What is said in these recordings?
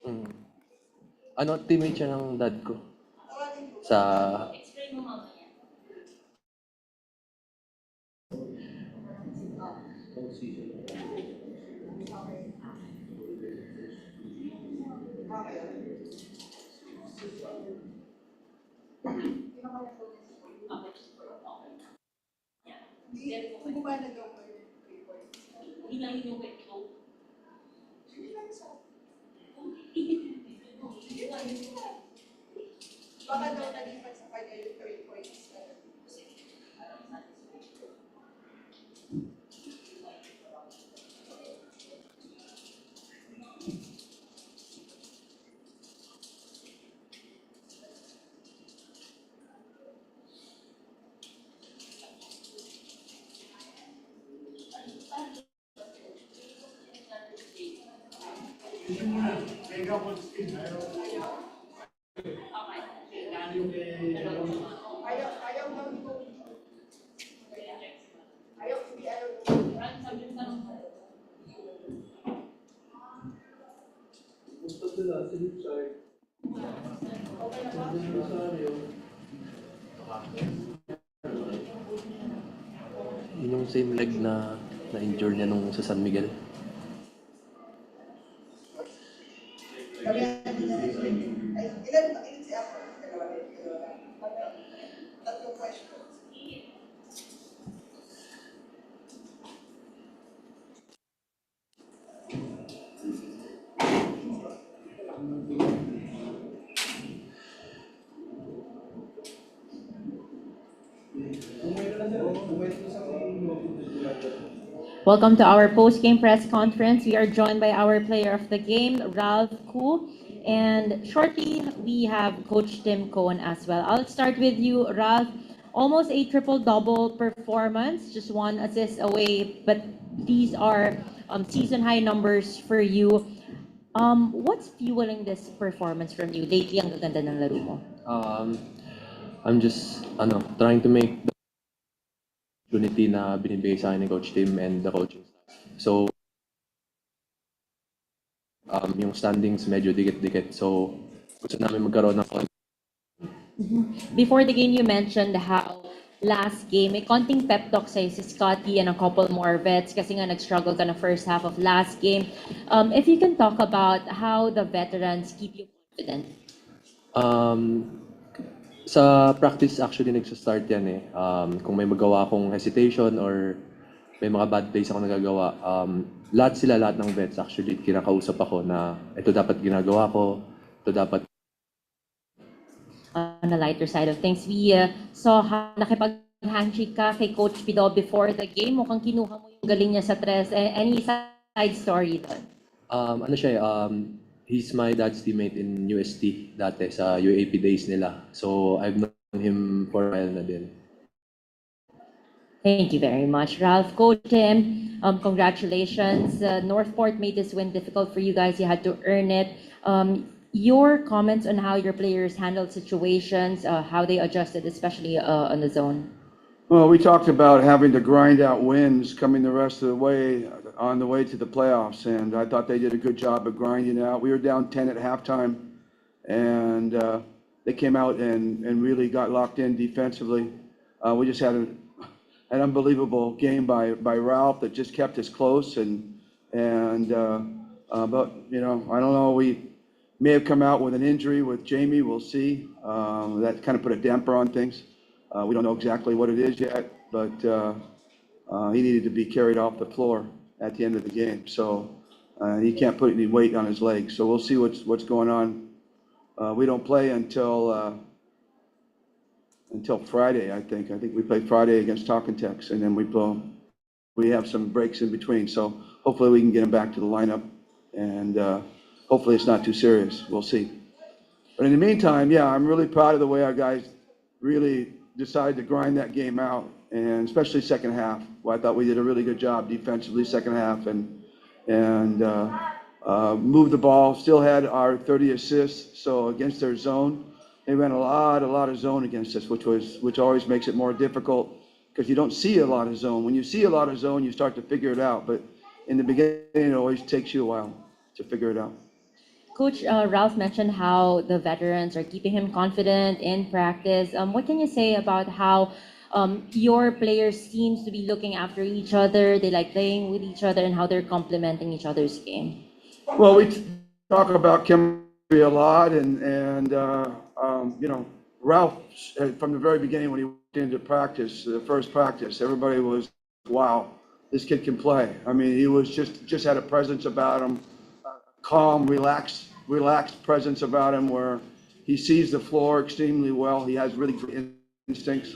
Mm. Ano, teammate siya ng dad ko. Sa... Yun yung same leg na na-injure niya nung sa San Miguel. Welcome to our post-game press conference. We are joined by our player of the game, Ralph Koo, and shortly we have Coach Tim Cohn as well. I'll start with you, Ralph. Almost a triple-double performance, just one assist away, but these are season-high numbers for you. What's fueling this performance from you? Lately, ang gaganda ng laro mo. I'm just trying to make the opportunity na binibigay sa akin ni Coach Tim and the coaching staff. So, yung standings medyo dikit-dikit. So, gusto namin magkaroon ng Before the game, you mentioned how last game, may konting pep talk sa'yo si Scotty and a couple more vets kasi nga nag-struggle ka na first half of last game. If you can talk about how the veterans keep you confident. Sa practice actually nagsa-start yan eh. Kung may magawa akong hesitation or may mga bad plays ako nagagawa, lahat ng vets actually kinakausap ako na ito dapat ginagawa ko, ito dapat. On the lighter side of things, we saw how nakipag-handshake ka kay Coach Pido before the game. Mukhang kinuha mo yung galing niya sa tres. Any side story doon? Ano siya he's my dad's teammate in UST dati sa UAP days nila. So I've known him for a while na din. Thank you very much, Ralph. Coach Tim, congratulations. NorthPort made this win difficult for you guys. You had to earn it. Your comments on how your players handled situations, how they adjusted, especially on the zone. Well, we talked about having to grind out wins coming the rest of the way on the way to the playoffs, and I thought they did a good job of grinding out. We were down 10 at halftime, and they came out and really got locked in defensively. We just had an unbelievable game by Ralph that just kept us close, and And, but, you know, I don't know, we may have come out with an injury with Jamie, we'll see. That kind of put a damper on things. We don't know exactly what it is yet, but he needed to be carried off the floor at the end of the game. So he can't put any weight on his legs. So we'll see what's going on. We don't play until Friday, I think. I think we play Friday against Talkentex, and then we have some breaks in between. So hopefully we can get him back to the lineup, and hopefully it's not too serious. We'll see. But in the meantime, yeah, I'm really proud of the way our guys really decided to grind that game out, and especially second half. Well, I thought we did a really good job defensively second half, and moved the ball. Still had our 30 assists. So against their zone, they ran a lot of zone against us, which always makes it more difficult because you don't see a lot of zone. When you see a lot of zone, you start to figure it out. But in the beginning, it always takes you a while to figure it out. Coach Ralph mentioned how the veterans are keeping him confident in practice. What can you say about how your players seems to be looking after each other, they like playing with each other, and how they're complementing each other's game? Well, we talk about chemistry a lot, and you know, Ralph, from the very beginning when he went into practice, the first practice, everybody was, wow, this kid can play. I mean, he was just had a presence about him, calm, relaxed presence about him, where he sees the floor extremely well. He has really good instincts.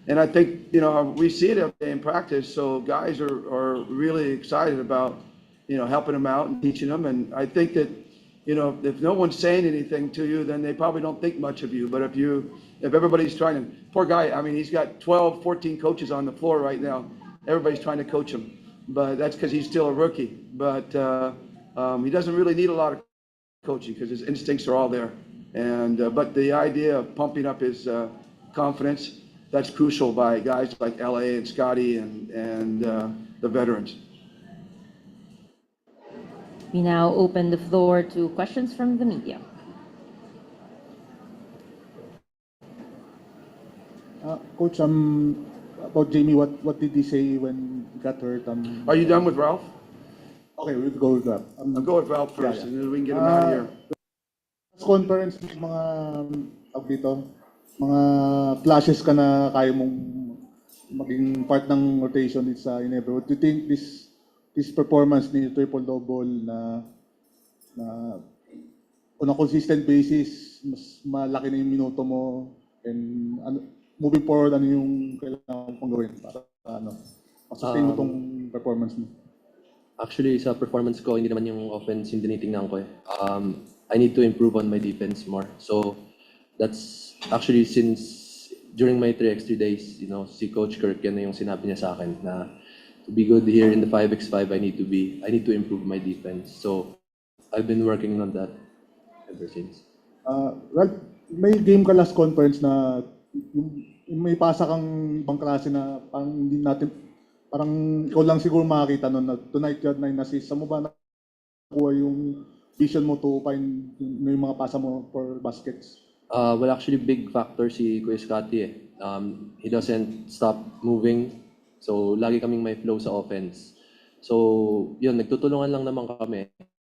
And I think, you know, we see it every day in practice, so guys are really excited about, you know, helping them out and teaching them. And I think that, you know, if no one's saying anything to you, then they probably don't think much of you. But if everybody's trying to, poor guy, I mean, he's got 12, 14 coaches on the floor right now. Everybody's trying to coach him, but that's because he's still a rookie. But he doesn't really need a lot of coaching because his instincts are all there. And but the idea of pumping up his confidence, that's crucial by guys like LA and Scotty and the veterans. We now open the floor to questions from the media. Coach, about Jamie, what did he say when he got hurt? Are you done with Ralph? Okay, we'll go with that. I'll go with Ralph first, yeah. and then we can get him out of here. Conference, mga, mga flashes ka na kaya mong maging part ng rotation dito sa Ginebra. Do you think this performance ni triple-double na on a consistent basis, mas malaki na yung minuto mo, and moving forward, ano yung kailangan mong gawin para sustain mo tong performance mo? Actually, sa performance ko, hindi naman yung offense yung tinitingnan ko eh. I need to improve on my defense more. So, that's actually since during my 3x3 days, you know, si Coach Kirk, yan na yung sinabi niya sa akin na to be good here in the 5x5, I need to improve my defense. So, I've been working on that ever since. Well, may game ka last conference na yung may pasa kang ibang klase na parang hindi natin, parang ikaw lang siguro makakita nun na tonight you had 9 assists. Saan mo ba nakuha yung vision mo to find yung mga pasa mo for baskets? Well, actually, big factor si Kuya Scotty eh. He doesn't stop moving. So, lagi kaming may flow sa offense. So, yun, nagtutulungan lang naman kami.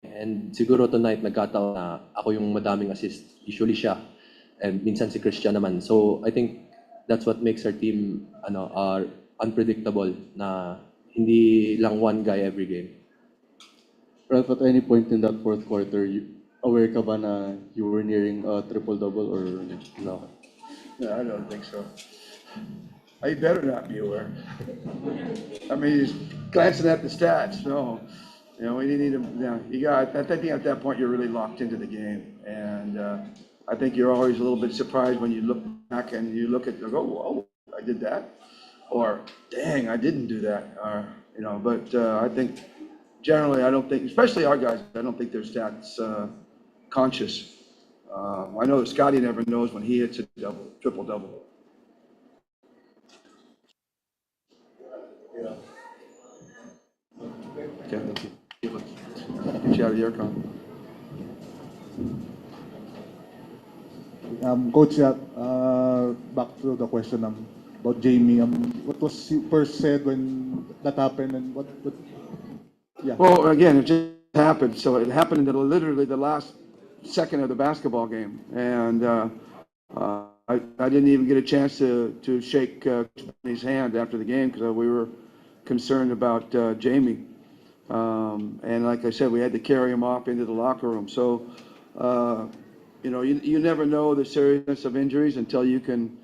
And siguro tonight, nagkataon na ako yung madaming assist. Usually siya. And minsan si Christian naman. So, I think that's what makes our team unpredictable, na hindi lang one guy every game. Ralph, at any point in that fourth quarter, aware ka ba na you were nearing a triple-double or no? No, I don't think so. I better not be aware. I mean, he's glancing at the stats. No, you know, we need him. I think at that point you're really locked into the game, and I think you're always a little bit surprised when you look back and you look at, oh, whoa, I did that, or dang, I didn't do that, or you know. But I think generally, I don't think, especially our guys, I don't think they're stats conscious. I know that Scotty never knows when he hits a triple-double. Okay, get you out of the aircon. Coach, back to the question about Jamie. What was first said when that happened, and what Yeah. Well, again, it just happened. So it happened in literally the last second of the basketball game. And I didn't even get a chance to shake his hand after the game because we were concerned about Jamie. And like I said, we had to carry him off into the locker room. So, you never know the seriousness of injuries until you can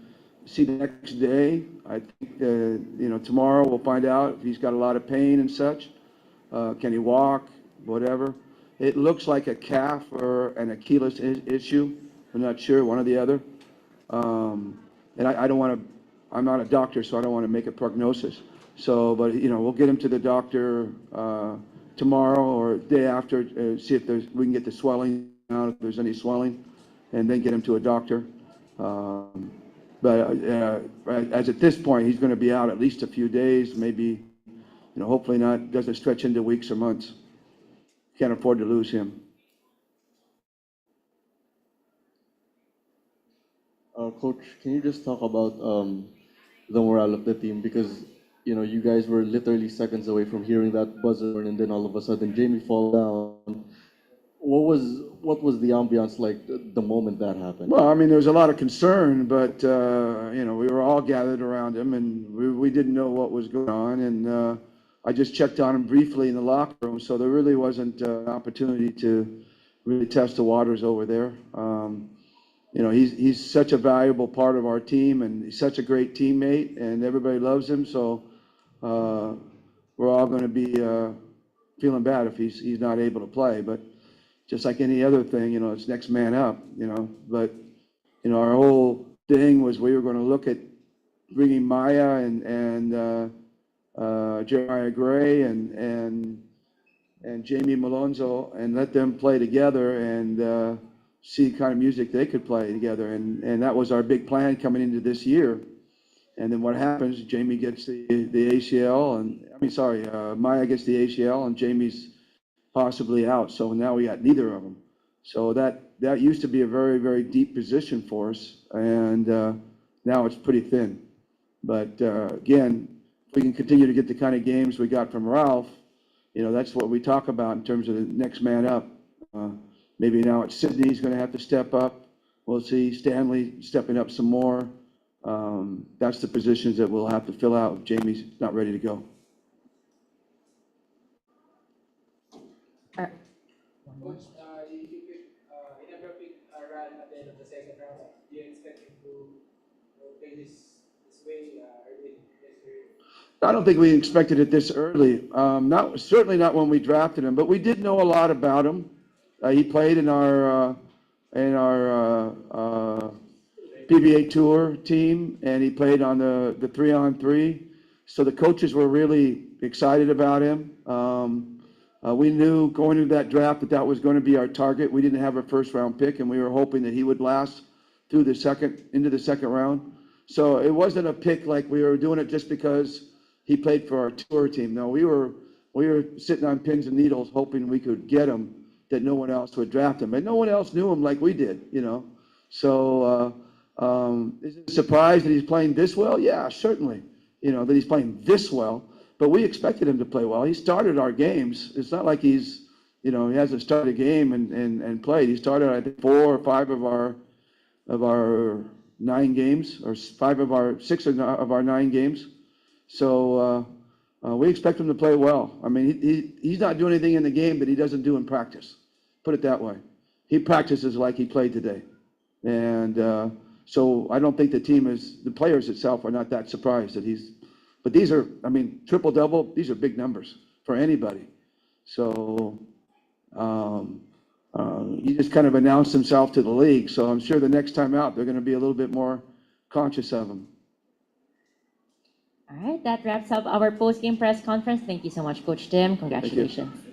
see the next day. I think, tomorrow we'll find out if he's got a lot of pain and such. Can he walk, whatever. It looks like a calf or an Achilles issue. I'm not sure, one or the other. And I don't want to, I'm not a doctor, so I don't want to make a prognosis. So, but, we'll get him to the doctor tomorrow or day after, see if we can get the swelling out, if there's any swelling, and then get him to a doctor. But as at this point, he's going to be out at least a few days, maybe, hopefully not, doesn't stretch into weeks or months. Can't afford to lose him. Coach, can you just talk about the morale of the team? Because, you guys were literally seconds away from hearing that buzzer, and then all of a sudden Jamie fall down. What was the ambiance like the moment that happened? Well, I mean, there was a lot of concern, but, we were all gathered around him, and we didn't know what was going on. And I just checked on him briefly in the locker room, so there really wasn't an opportunity to really test the waters over there. He's such a valuable part of our team, and he's such a great teammate, and everybody loves him. So we're all going to be feeling bad if he's not able to play. But just like any other thing, it's next man up. But our whole thing was we were going to look at bringing Maya and Jeremiah Gray and Jamie Malonzo and let them play together and see the kind of music they could play together. And that was our big plan coming into this year. And then what happens, Jamie gets the ACL, and Maya gets the ACL, and Jamie's possibly out. So now we got neither of them. So that used to be a very, very deep position for us, and now it's pretty thin. But again, if we can continue to get the kind of games we got from Ralph, that's what we talk about in terms of the next man up. Maybe now it's Sydney's going to have to step up. We'll see Stanley stepping up some more. That's the positions that we'll have to fill out if Jamie's not ready to go. Are- Coach, you never pick a run at the end of the second round. Do you expect him to play this way early this year? I don't think we expected it this early. Certainly not when we drafted him, but we did know a lot about him. He played in our PBA Tour team, and he played on the 3-on-3. So the coaches were really excited about him. We knew going into that draft that was going to be our target. We didn't have a first-round pick, and we were hoping that he would last into the second round. So it wasn't a pick like we were doing it just because he played for our tour team. No, we were sitting on pins and needles hoping we could get him, that no one else would draft him. And no one else knew him like we did, So is it a surprise that he's playing this well? Yeah, certainly, that he's playing this well. But we expected him to play well. He started our games. It's not like he hasn't started a game and played. He started, I think, 4 or 5 of our 9 games, or 6 of our 9 games. So we expect him to play well. I mean, he's not doing anything in the game that he doesn't do in practice. Put it that way. He practices like he played today. And so I don't think the players itself are not that surprised that but these are, triple-double, these are big numbers for anybody. So he just kind of announced himself to the league. So I'm sure the next time out, they're going to be a little bit more conscious of him. All right, that wraps up our post-game press conference. Thank you so much, Coach Tim. Congratulations.